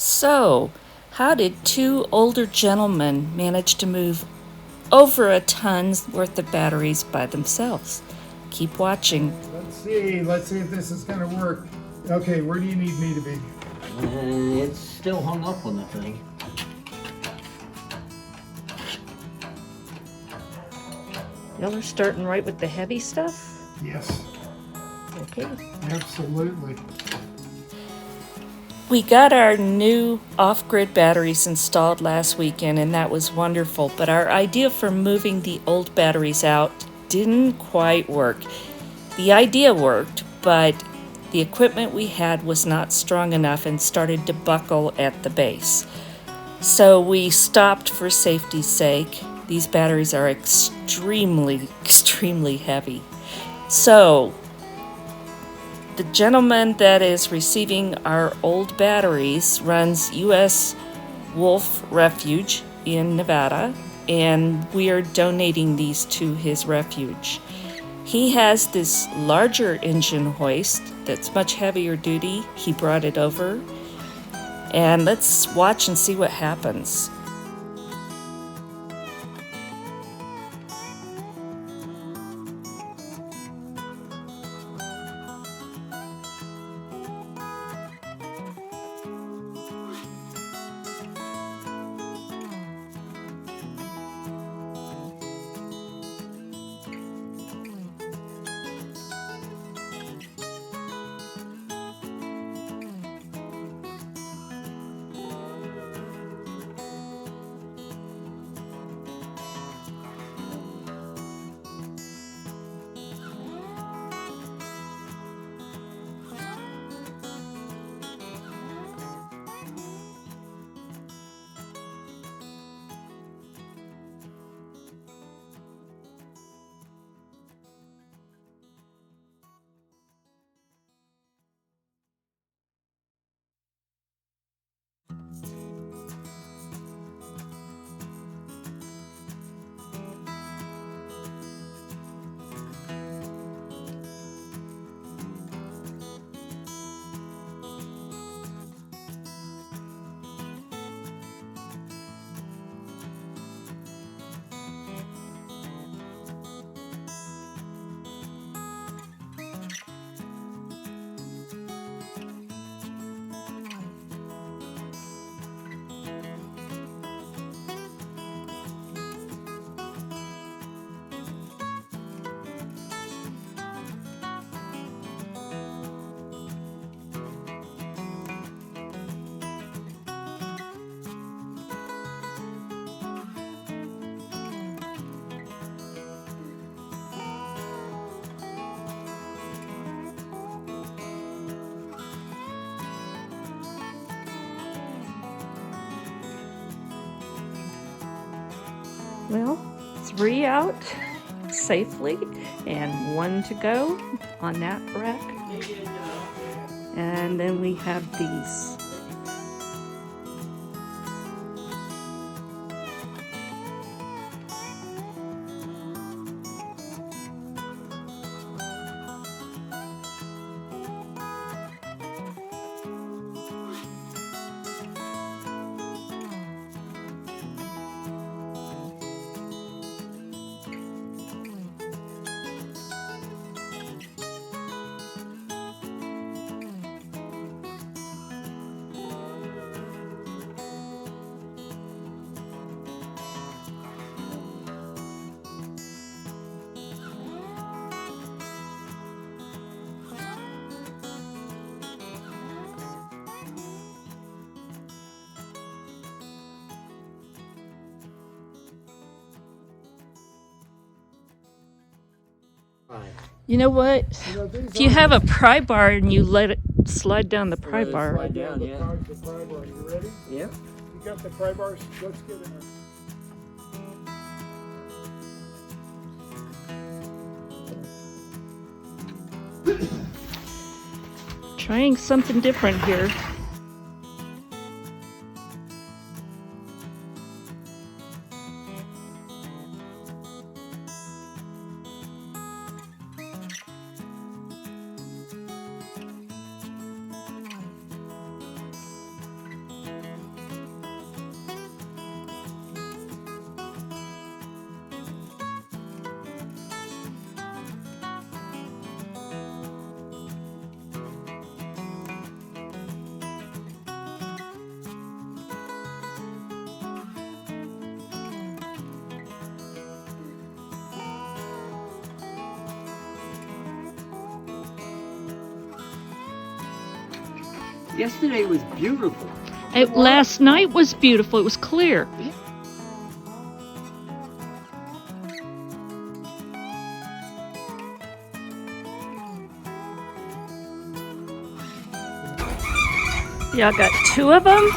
So, how did two older gentlemen manage to move over a ton's worth of batteries by themselves? Keep watching. Let's see if this is gonna work. Okay, where do you need me to be? It's still hung up on the thing. Y'all are starting right with the heavy stuff? Yes, Okay. absolutely. We got our new off-grid batteries installed last weekend, and that was wonderful, but our idea for moving the old batteries out didn't quite work. The idea worked, but the equipment we had was not strong enough and started to buckle at the base. So we stopped for safety's sake. These batteries are extremely heavy. So the gentleman that is receiving our old batteries runs U.S. Wolf Refuge in Nevada, and we are donating these to his refuge. He has this larger engine hoist that's much heavier duty. He brought it over, and let's watch and see what happens. Well, 3 out safely and 1 to go on that rack. And then we have these. You know what? If you have a pry bar and you let it slide down the pry bar. Slide down, yeah. The pry bar. You ready? Yep. You got the pry bars? Let's get it. Trying something different here. Yesterday was beautiful. Last night was beautiful. It was clear. Y'all got 2 of them?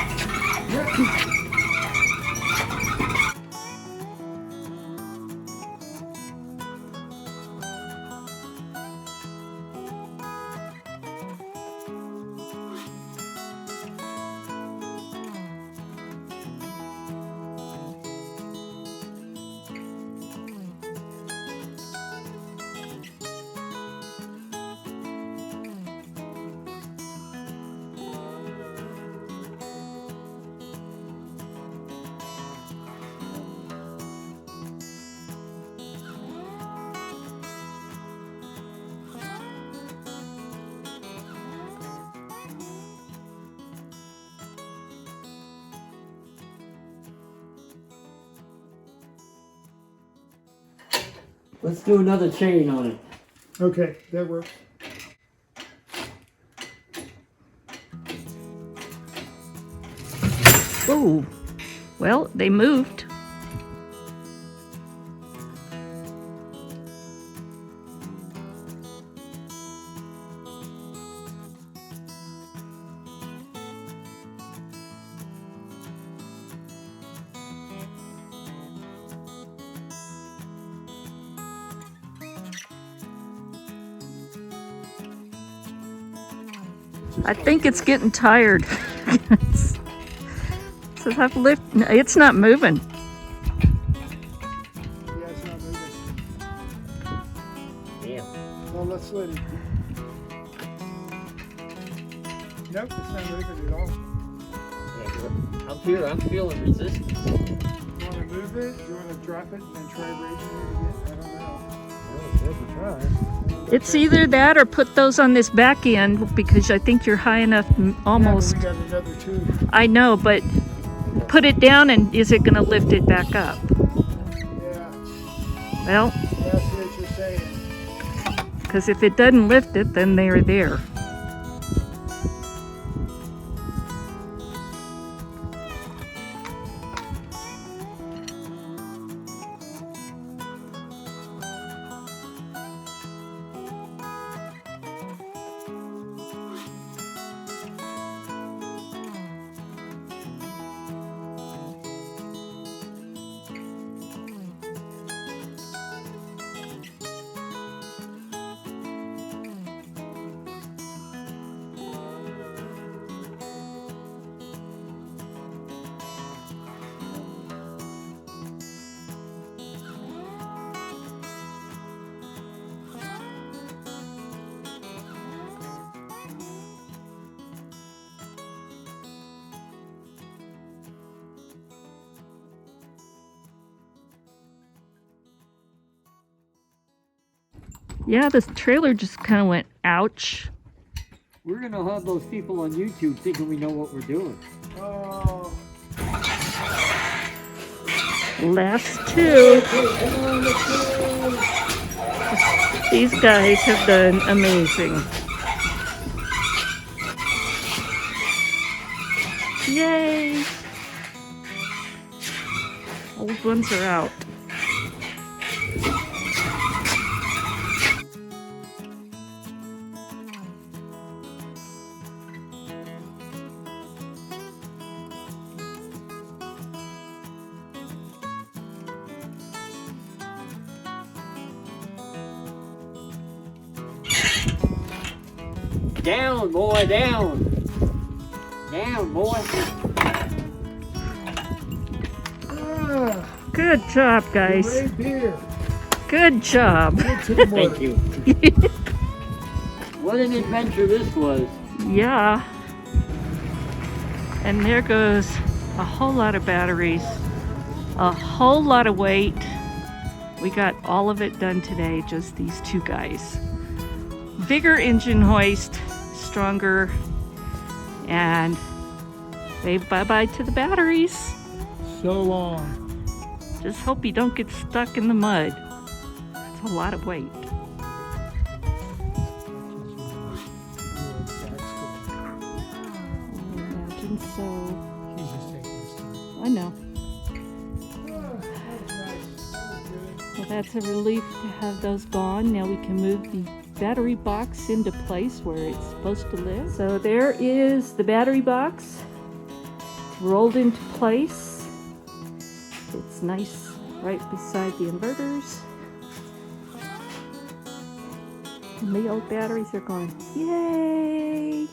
Let's do another chain on it. Okay, that works. Oh, well, they moved. I think it's getting tired. Says I've lifted. It's not moving. Yeah, it's not moving. Damn. Well, let's let it. Nope, it's not moving at all. Yeah, up here, I'm feeling resistance. You want to move it? You want to drop it and then try raising it again? I don't know. Well, it's worth a try. It's either that or put those on this back end because I think you're high enough almost. Yeah, but we got another 2. I know, but put it down and is it going to lift it back up? Yeah, Well, yeah, I see what you're saying. because if it doesn't lift it, then they're there. Yeah, this trailer just kind of went, ouch. We're gonna have those people on YouTube thinking we know what we're doing. Oh, Last 2. These guys have done amazing. Yay! Old ones are out. Down, boy, down. Down, boy. ah, Good job, guys. right here. Good job. Good teamwork. Thank you. What an adventure this was. Yeah. And there goes a whole lot of batteries, a whole lot of weight. We got all of it done today, just these 2 guys. Bigger engine hoist, stronger, and wave bye-bye to the batteries. So long. Just hope you don't get stuck in the mud. That's a lot of weight. and so She's just taking this time. I know. Oh, that's nice. That was good. Well, that's a relief to have those gone. Now we can move the battery box into place where it's supposed to live. So there is the battery box. It's rolled into place. It's nice right beside the inverters. And the old batteries are going, yay!